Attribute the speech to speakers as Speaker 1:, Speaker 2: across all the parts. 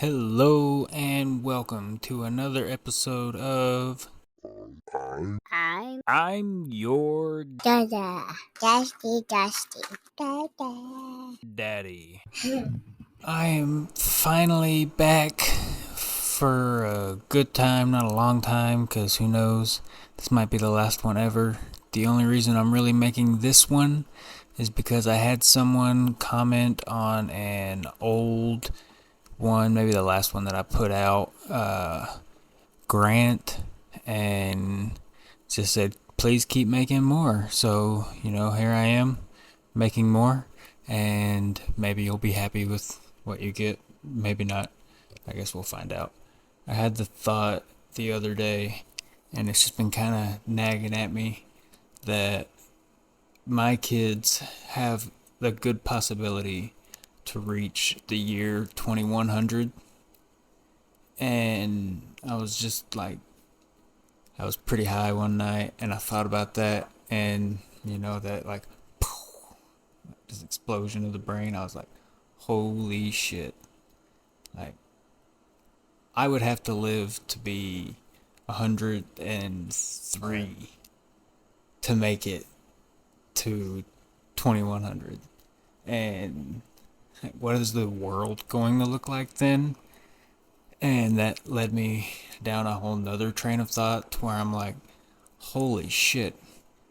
Speaker 1: Hello and welcome to another episode of I'm Your
Speaker 2: Dada, Dusty, Dada.
Speaker 1: Daddy. I am finally back for a good time, not a long time, because who knows, this might be the last one ever. The only reason I'm really making this one is because I had someone comment on an old one, maybe the last one that I put out, Grant, and just said, please keep making more. So, here I am making more, and maybe you'll be happy with what you get. Maybe not. I guess we'll find out. I had the thought the other day, and it's just been kind of nagging at me that my kids have the good possibility to reach the year 2100. And I was just like, I was pretty high one night, and I thought about that, and that like this explosion of the brain. I was like, holy shit! Like, I would have to live to be 103 to make it to 2100, and what is the world going to look like then? And that led me down a whole nother train of thought where I'm like, holy shit,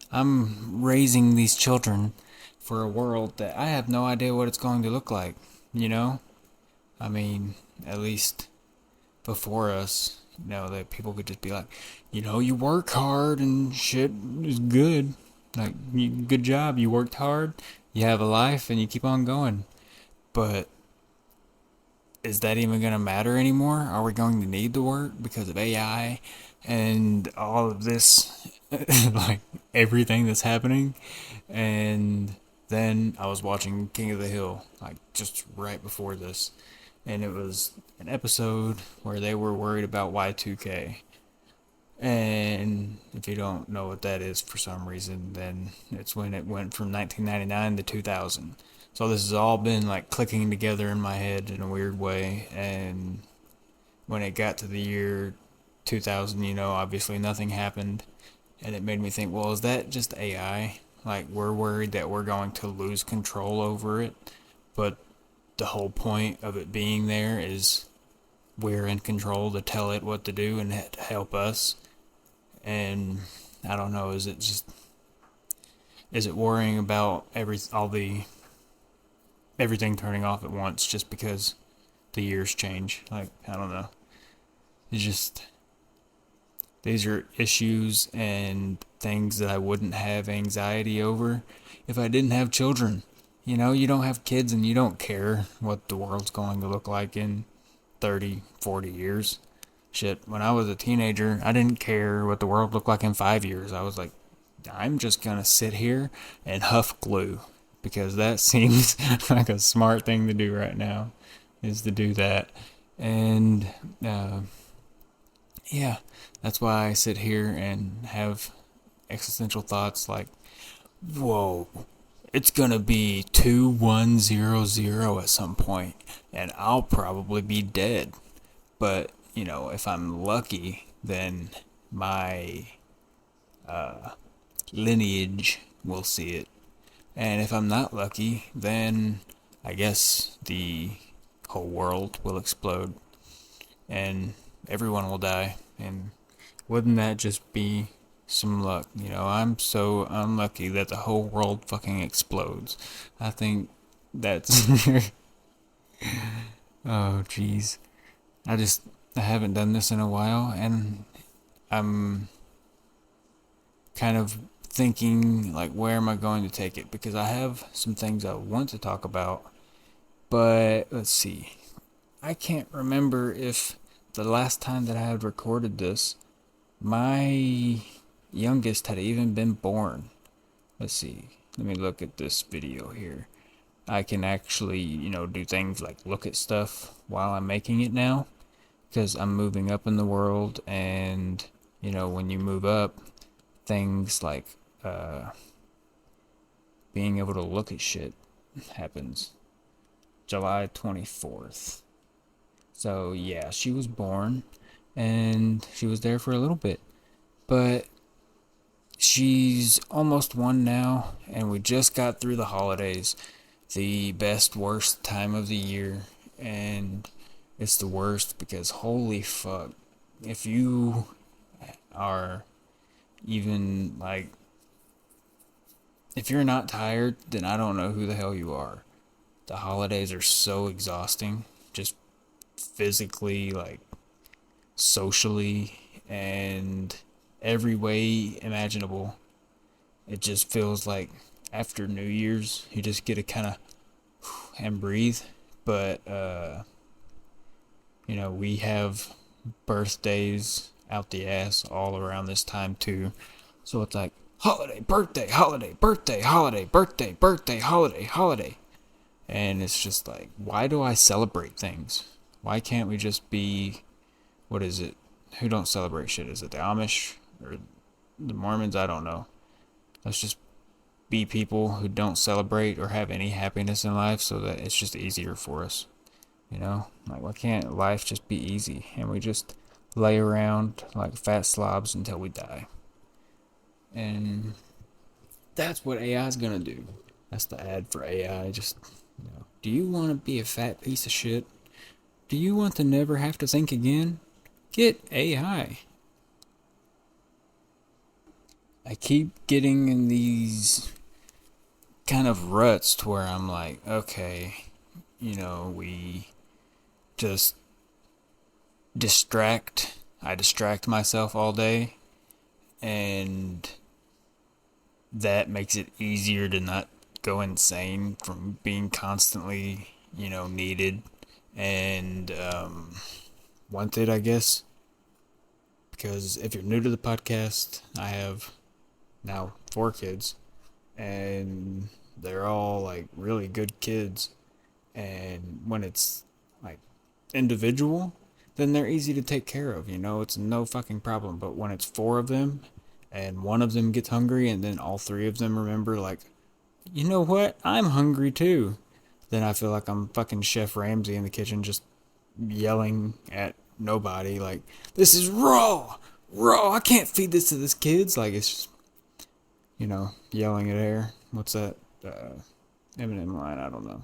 Speaker 1: I'm raising these children for a world that I have no idea what it's going to look like, you know? I mean, at least before us, that people could just be like, you work hard and shit is good. Like, good job, you worked hard, you have a life, and you keep on going. But is that even going to matter anymore? Are we going to need to work because of AI and all of this, like everything that's happening? And then I was watching King of the Hill, like just right before this, and it was an episode where they were worried about Y2K. And if you don't know what that is for some reason, then it's when it went from 1999 to 2000. So this has all been like clicking together in my head in a weird way. And when it got to the year 2000, obviously nothing happened. And it made me think, well, is that just AI? Like, we're worried that we're going to lose control over it. But the whole point of it being there is we're in control to tell it what to do and help us. And I don't know, is it worrying about everything turning off at once just because the years change? Like, I don't know. It's just, these are issues and things that I wouldn't have anxiety over if I didn't have children. You don't have kids and you don't care what the world's going to look like in 30, 40 years. Shit, when I was a teenager, I didn't care what the world looked like in 5 years. I was like, I'm just gonna sit here and huff glue because that seems like a smart thing to do right now, is to do that. And yeah, that's why I sit here and have existential thoughts like, whoa, it's gonna be 2100 at some point, and I'll probably be dead. But, if I'm lucky, then my lineage will see it. And if I'm not lucky, then I guess the whole world will explode and everyone will die. And wouldn't that just be some luck? I'm so unlucky that the whole world fucking explodes. I think that's. Oh, jeez. I haven't done this in a while, and I'm kind of thinking, like, where am I going to take it? Because I have some things I want to talk about, but let's see. I can't remember if the last time that I had recorded this, my youngest had even been born. Let's see. Let me look at this video here. I can actually, do things like look at stuff while I'm making it now, because I'm moving up in the world, and when you move up, things like being able to look at shit happens. July 24th. So yeah, she was born and she was there for a little bit. But she's almost one now, and we just got through the holidays, the best, worst time of the year. And it's the worst because holy fuck, if you are even like, if you're not tired, then I don't know who the hell you are. The holidays are so exhausting, just physically, like socially, and every way imaginable. It just feels like after New Year's, you just get to kind of and breathe. But we have birthdays out the ass all around this time too. So it's like holiday, birthday, holiday, birthday, holiday, birthday, birthday, holiday, holiday. And it's just like, why do I celebrate things? Why can't we just be, what is it? Who don't celebrate shit? Is it the Amish or the Mormons? I don't know. Let's just be people who don't celebrate or have any happiness in life so that it's just easier for us. Like, why can't life just be easy and we just lay around like fat slobs until we die? And that's what AI is gonna do. That's the ad for AI. Just, do you want to be a fat piece of shit? Do you want to never have to think again? Get AI. I keep getting in these kind of ruts to where I'm like, okay, we just distract. I distract myself all day, and that makes it easier to not go insane from being constantly, needed and wanted, I guess. Because if you're new to the podcast, I have now 4 kids, and they're all like really good kids. And when it's like individual, then they're easy to take care of. It's no fucking problem. But when it's 4 of them, and one of them gets hungry, and then all 3 of them remember, like, you know what? I'm hungry too. Then I feel like I'm fucking Chef Ramsay in the kitchen, just yelling at nobody, like, this is raw, raw. I can't feed this to this kids. Like, it's just, yelling at air. What's that? Eminem line? I don't know.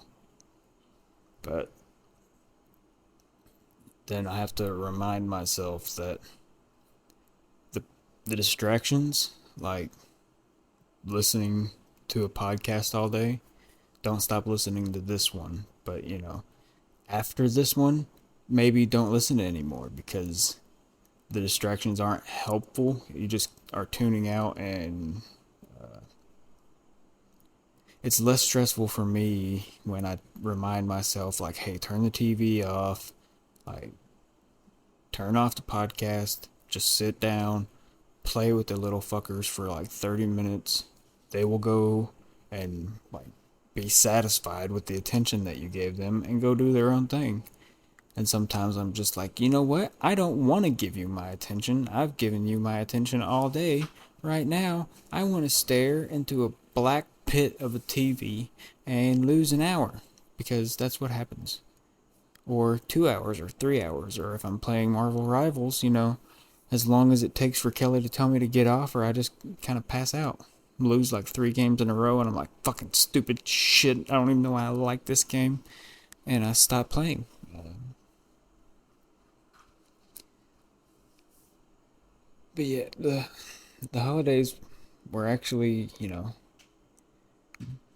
Speaker 1: But then I have to remind myself that the the distractions, like listening to a podcast all day, don't stop listening to this one. But after this one, maybe don't listen to it anymore because the distractions aren't helpful. You just are tuning out, and it's less stressful for me when I remind myself, like, hey, turn the TV off, like, turn off the podcast, just sit down, play with the little fuckers for like 30 minutes. They will go and like be satisfied with the attention that you gave them and go do their own thing. And sometimes I'm just like, you know what? I don't want to give you my attention. I've given you my attention all day. Right now, I want to stare into a black pit of a TV and lose an hour because that's what happens. Or 2 hours or 3 hours, or if I'm playing Marvel Rivals, as long as it takes for Kelly to tell me to get off, or I just kind of pass out. Lose like 3 games in a row, and I'm like, fucking stupid shit. I don't even know why I like this game. And I stop playing. But yeah, the holidays were actually,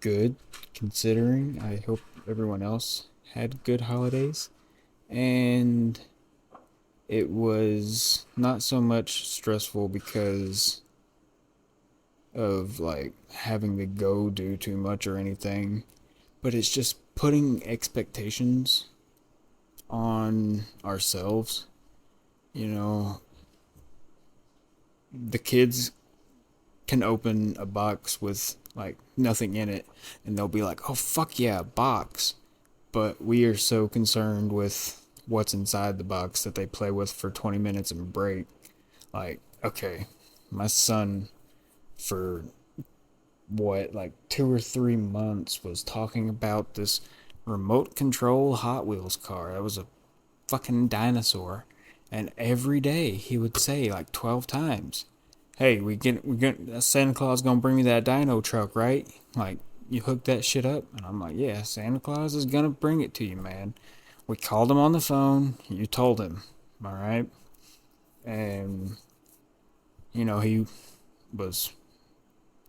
Speaker 1: good considering. I hope everyone else had good holidays. And it was not so much stressful because of like having to go do too much or anything, but it's just putting expectations on ourselves. You know, the kids can open a box with like nothing in it and they'll be like, "Oh fuck yeah, a box." But we are so concerned with what's inside the box that they play with for 20 minutes and break. Like, okay, my son for what, like 2 or 3 months was talking about this remote control Hot Wheels car. That was a fucking dinosaur. And every day he would say like 12 times, "Hey, we get Santa Claus gonna bring me that dino truck, right? Like, you hook that shit up?" And I'm like, "Yeah, Santa Claus is gonna bring it to you, man. We called him on the phone. You told him, all right?" And he was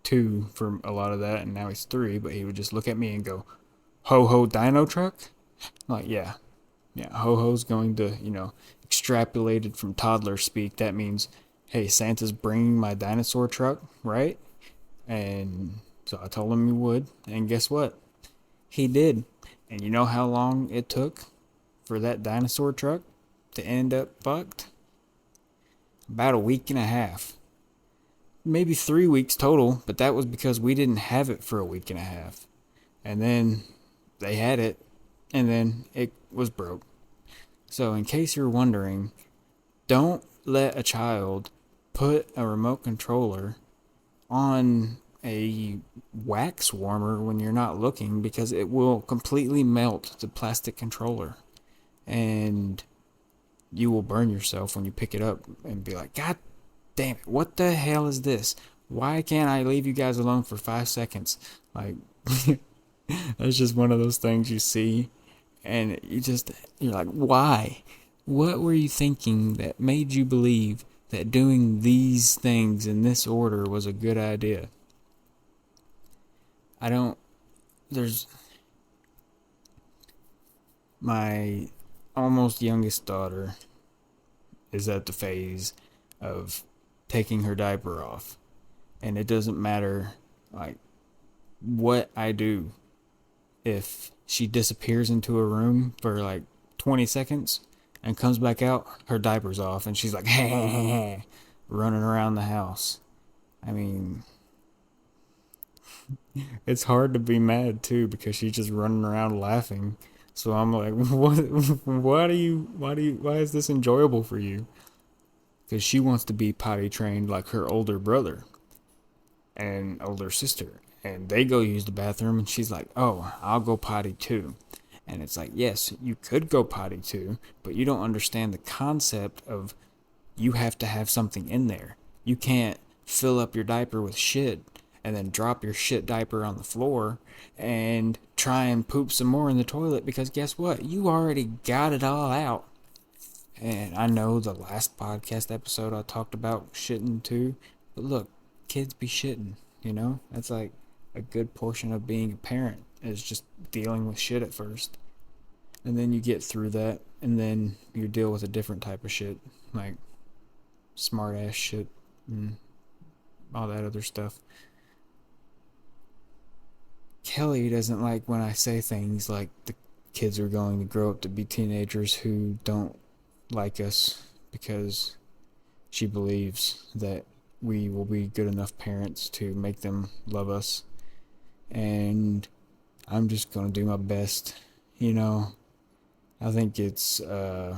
Speaker 1: 2 for a lot of that, and now he's 3. But he would just look at me and go, "Ho ho, dino truck?" I'm like, yeah, yeah. Ho ho's going to, extrapolated from toddler speak. That means, hey, Santa's bringing my dinosaur truck, right? And so I told him he would, and guess what? He did. And you know how long it took for that dinosaur truck to end up fucked? About a week and a half. Maybe 3 weeks total, but that was because we didn't have it for a week and a half. And then they had it, and then it was broke. So, in case you're wondering, don't let a child put a remote controller on a wax warmer when you're not looking, because it will completely melt the plastic controller. And you will burn yourself when you pick it up and be like, "God damn it, what the hell is this? Why can't I leave you guys alone for 5 seconds?" Like, that's just one of those things you see, and you're like, why? What were you thinking that made you believe that doing these things in this order was a good idea? I don't, there's my almost youngest daughter is at the phase of taking her diaper off. And it doesn't matter, like, what I do. If she disappears into a room for like 20 seconds and comes back out, her diaper's off, and she's like, running around the house. I mean, it's hard to be mad too, because she's just running around laughing. So I'm like, what? Why is this enjoyable for you? Because she wants to be potty trained like her older brother and older sister. And they go use the bathroom, and she's like, "Oh, I'll go potty too." And it's like, yes, you could go potty too, but you don't understand the concept of, you have to have something in there. You can't fill up your diaper with shit and then drop your shit diaper on the floor and try and poop some more in the toilet, because guess what? You already got it all out. And I know the last podcast episode I talked about shitting too, but look, kids be shitting, That's like a good portion of being a parent, is just dealing with shit at first. And then you get through that, and then you deal with a different type of shit, like smart ass shit and all that other stuff. Kelly doesn't like when I say things like the kids are going to grow up to be teenagers who don't like us, because she believes that we will be good enough parents to make them love us. And I'm just going to do my best. I think it's not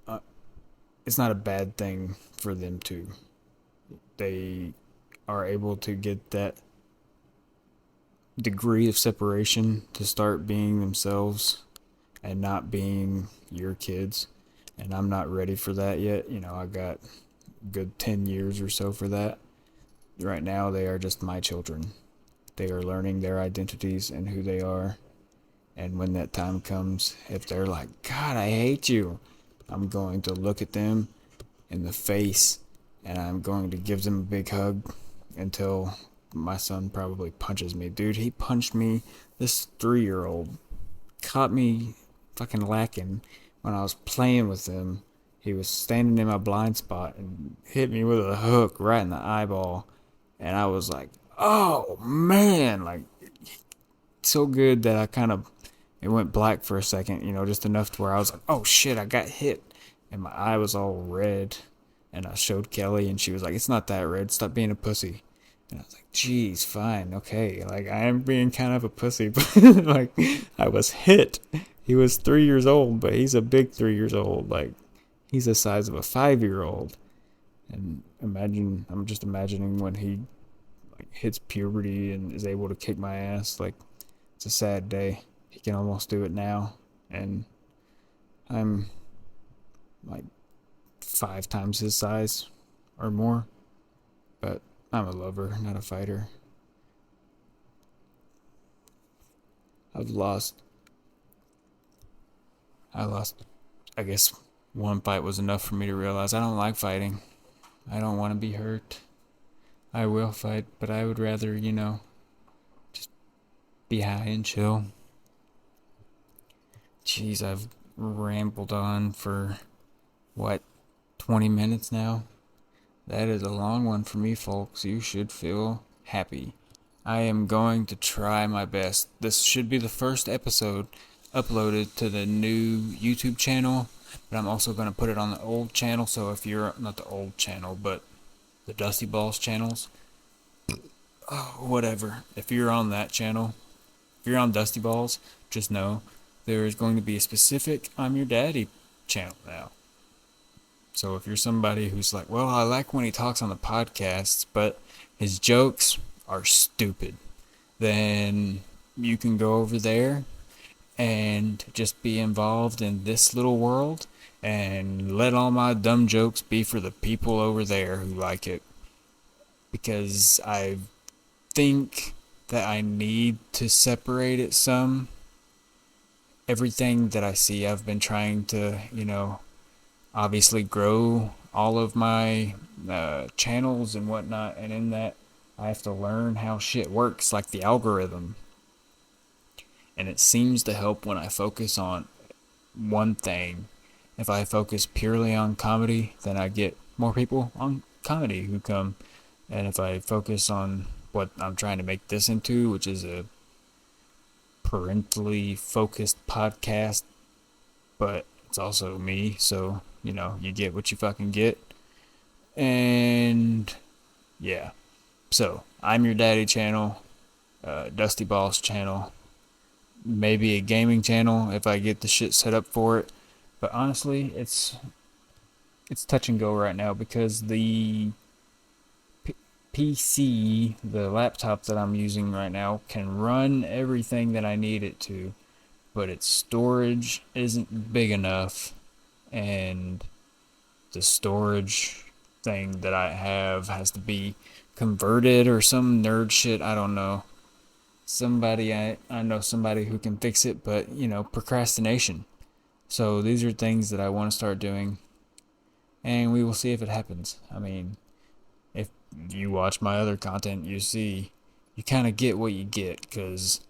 Speaker 1: uh, it's not a bad thing for them to. They are able to get that degree of separation to start being themselves and not being your kids. And I'm not ready for that yet. I got a good 10 years or so for that. Right now, they are just my children. They are learning their identities and who they are. And when that time comes, if they're like, "God, I hate you," I'm going to look at them in the face, and I'm going to give them a big hug until my son probably punches me. Dude, he punched me. This 3-year-old caught me fucking lacking when I was playing with him. He was standing in my blind spot and hit me with a hook right in the eyeball. And I was like, "Oh man," like, so good that it went black for a second, just enough to where I was like, "Oh shit, I got hit." And my eye was all red. And I showed Kelly, and she was like, "It's not that red. Stop being a pussy." And I was like, "Geez, fine, okay." Like, I am being kind of a pussy, but like, I was hit. He was 3 years old, but he's a big 3 years old. Like, he's the size of a 5-year-old. And I'm just imagining when he like hits puberty and is able to kick my ass. Like, it's a sad day. He can almost do it now, and I'm like 5 times his size or more. But I'm a lover, not a fighter. I've lost. I lost. I guess one fight was enough for me to realize I don't like fighting. I don't want to be hurt. I will fight, but I would rather, just be high and chill. Jeez, I've rambled on for what, 20 minutes now? That is a long one for me, folks. You should feel happy. I am going to try my best. This should be the first episode uploaded to the new YouTube channel, but I'm also going to put it on the old channel. So if you're not the old channel, but the Dusty Balls channels, whatever. If you're on that channel, if you're on Dusty Balls, just know there is going to be a specific I'm Your Daddy channel now. So if you're somebody who's like, well, I like when he talks on the podcasts, but his jokes are stupid, then you can go over there and just be involved in this little world and let all my dumb jokes be for the people over there who like it. Because I think that I need to separate it some. Everything that I see, I've been trying to, obviously grow all of my channels and whatnot, and in that, I have to learn how shit works, like the algorithm. And it seems to help when I focus on one thing. If I focus purely on comedy, then I get more people on comedy who come. And if I focus on what I'm trying to make this into, which is a parentally focused podcast, but it's also me, so, you get what you fucking get. And yeah. So, I'm Your Daddy channel, Dusty Balls channel, maybe a gaming channel if I get the shit set up for it. But honestly, it's touch and go right now because the PC, the laptop that I'm using right now, can run everything that I need it to, but its storage isn't big enough, and the storage thing that I have has to be converted or some nerd shit. I don't know. I know somebody who can fix it, but procrastination. So these are things that I want to start doing, and we will see if it happens. I mean, if you watch my other content, you see, you kind of get what you get, because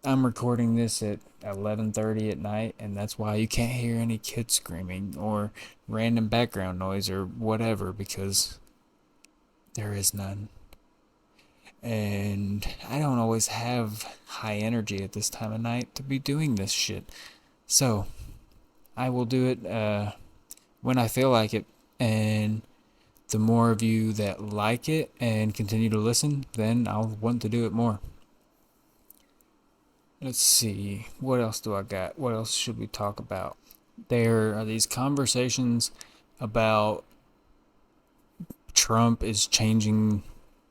Speaker 1: I'm recording this at 11:30 at night, and that's why you can't hear any kids screaming or random background noise or whatever, because there is none. And I don't always have high energy at this time of night to be doing this shit. So, I will do it when I feel like it, and the more of you that like it and continue to listen, then I'll want to do it more. Let's see, what else do I got? What else should we talk about? There are these conversations about Trump is changing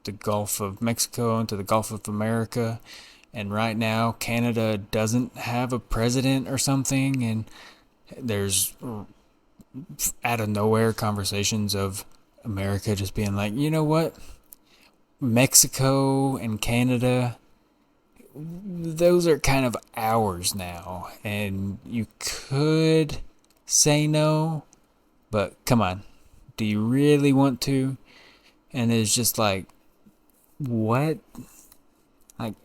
Speaker 1: the Gulf of Mexico into the Gulf of America, and right now Canada doesn't have a president or something, and there's out of nowhere conversations of America just being like, you know what, Mexico and Canada, those are kind of ours now, and you could say no, but come on, do you really want to? And it's just like, what? Like,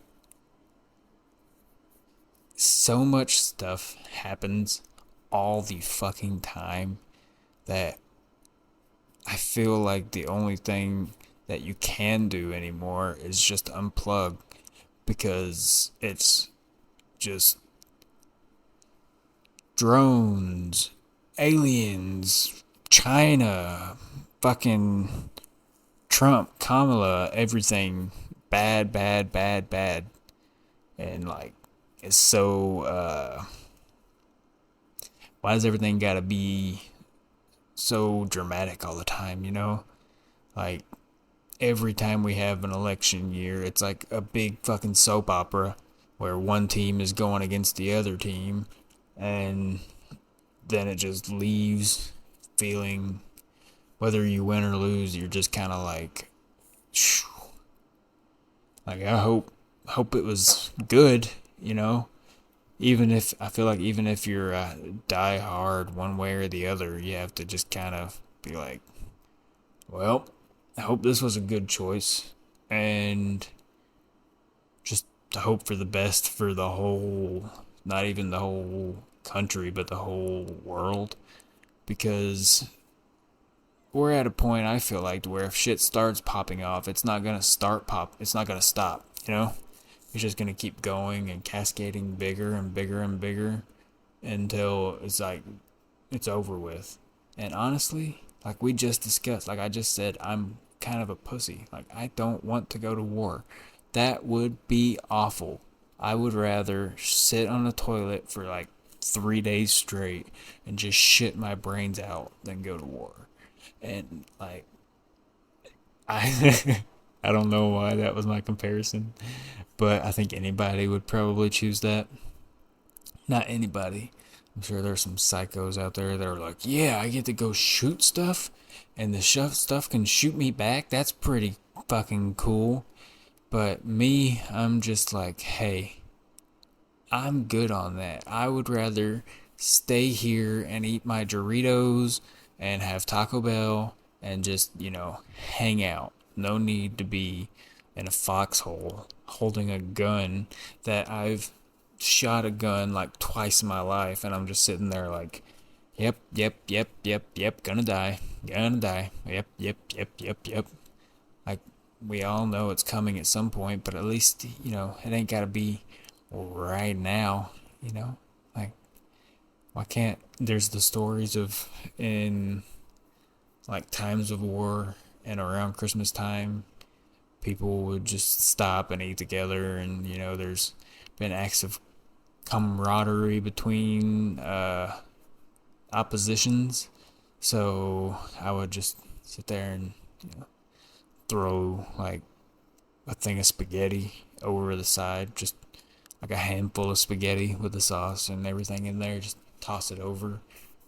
Speaker 1: so much stuff happens all the fucking time that I feel like the only thing that you can do anymore is just unplug, because it's just drones, aliens, China, fucking Trump, Kamala, everything bad, bad, bad, bad. And like, it's so, why does everything gotta be so dramatic all the time, Like, every time we have an election year, it's like a big fucking soap opera. where one team is going against the other team, and then it just leaves feeling, whether you win or lose, you're just kind of like, like I hope it was good, you know. Even if I feel like even if you're die hard one way or the other, you have to just kind of be like, well, I hope this was a good choice, and just hope for the best for the whole, not even the whole country, but the whole world, because we're at a point I feel like where if shit starts popping off, it's not gonna stop, you know? It's just gonna keep going and cascading bigger and bigger and bigger until it's like it's over with. And honestly, like we just discussed, like I just said, I'm kind of a pussy. Like I don't want to go to war. That would be awful. I would rather sit on the toilet for like 3 days straight and just shit my brains out than go to war. And like I I don't know why that was my comparison, but I think anybody would probably choose that. Not anybody. I'm sure there's some psychos out there that are like, yeah, I get to go shoot stuff, and the stuff can shoot me back. That's pretty fucking cool. But me, I'm just like, hey, I'm good on that. I would rather stay here and eat my Doritos and have Taco Bell and just, hang out. No need to be in a foxhole holding a gun that I've shot a gun like twice in my life, and I'm just sitting there like, yep, yep, yep, yep, yep, gonna die, yep, yep, yep, yep, yep. Like, we all know it's coming at some point, but at least, it ain't gotta be right now, you know? Like, why can't, there's the stories of in like times of war and around Christmas time, people would just stop and eat together, and, there's been acts of camaraderie between oppositions. So I would just sit there and throw like a thing of spaghetti over the side, just like a handful of spaghetti with the sauce and everything in there. Just toss it over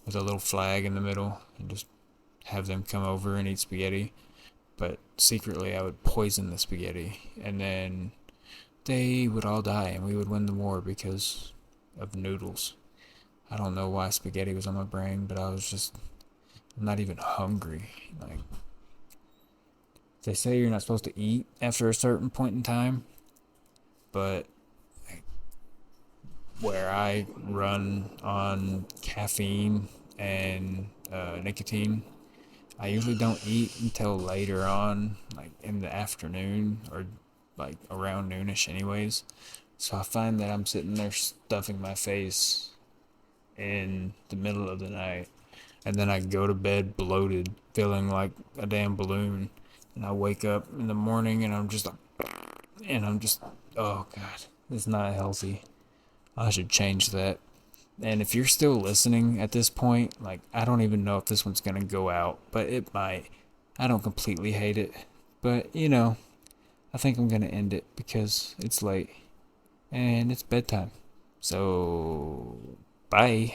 Speaker 1: with a little flag in the middle and just have them come over and eat spaghetti. But secretly, I would poison the spaghetti, and then they would all die, and we would win the war because of noodles. I don't know why spaghetti was on my brain, but I'm not even hungry. Like, they say you're not supposed to eat after a certain point in time, but like, where I run on caffeine and nicotine, I usually don't eat until later on, like in the afternoon or like around noonish, anyways. So I find that I'm sitting there stuffing my face in the middle of the night, and then I go to bed bloated, feeling like a damn balloon, and I wake up in the morning and I'm just like, oh god, it's not healthy. I should change that. And if you're still listening at this point, like, I don't even know if this one's gonna go out, but it might. I don't completely hate it, but I think I'm gonna end it because it's late and it's bedtime. So, bye.